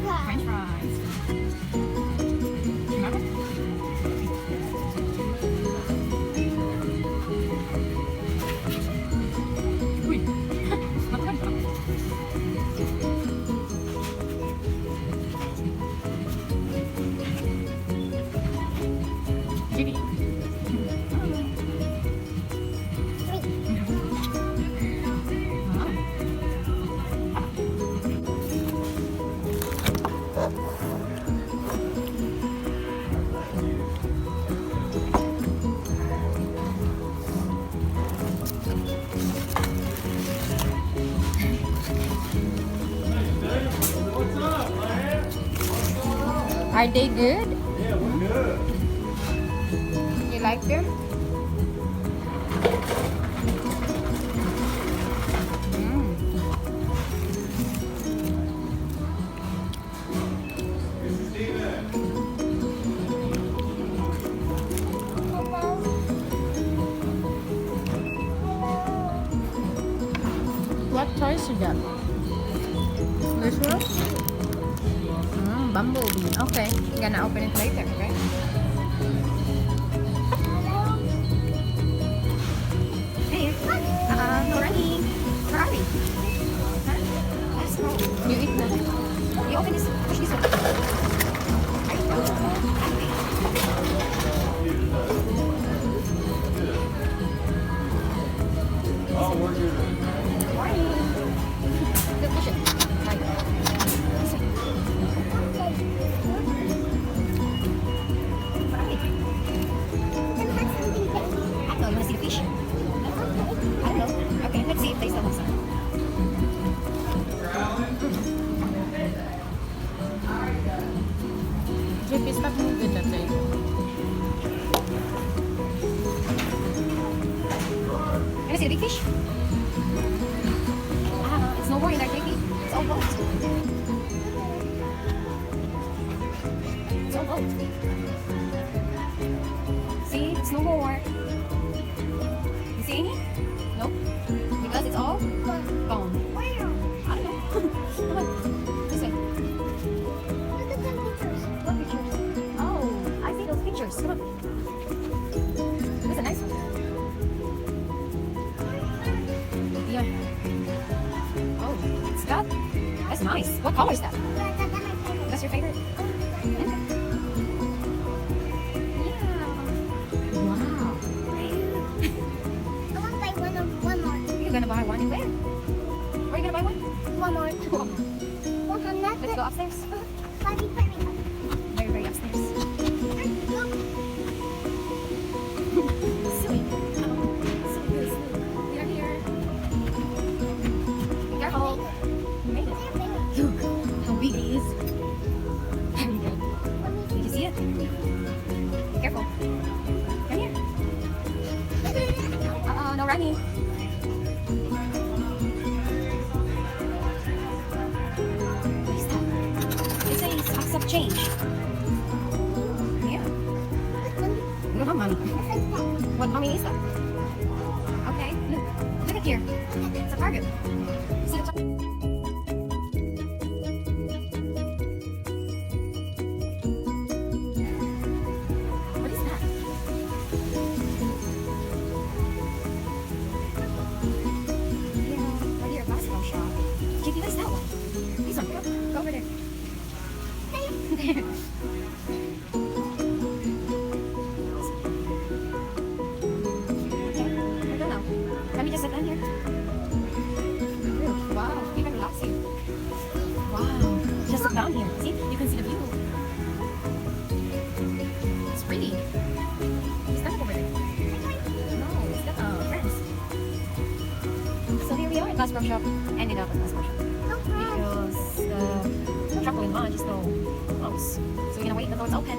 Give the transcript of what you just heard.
French fries. Remember? Uy. Matagal pa. Jimmy. Are they good? Yeah, we're good. You like them? What toys you got? This one? Bumblebee. Okay, you're gonna open it later, okay? Hey, no running. Where are we? Huh? Let's go. You eat that. You open this. Push this one. There you go. Oh, we're good. Morning. Good, push it. Right. This way. Right. I don't know. You want to see the fish? I don't know. Okay, let's see if they still have some. JP, stop moving that thing. Can I see the big fish? It's no more in there, JP. It's all boat. It's all boat. See? It's no more. You see any? Nope. Because it's all gone. I don't know. Come on. This way. What pictures? Oh, I see those pictures. Come on. That's a nice one. Yeah. Oh, it's got. That's nice. What color is that? That's your favorite? Yeah. Wow. You're gonna buy one in where? Where are you gonna buy one? Let's go upstairs. Very, very upstairs. Silly. So good. You're here. Be careful. You made it. Look how big it is. There you go. Did you see it? Be careful. Come here. No running. What is that? It says accept change. Yeah. We don't have money. What money is that? Okay, look. Look at here. It's a Target. See the What is that? Yeah, right here, basketball shop. JP, what is that one? This one, go over there. There. Okay, we're done now. Let me just sit down here. Wow, even relaxing. Wow, just sit down here. See, you can see the view. It's pretty. It's not over there. No, it's got friends. So here we are at Bass Pro Shop. Ended up at Bass Pro Shop. Because the chocolate lunch is still close. So we're gonna wait until it's open.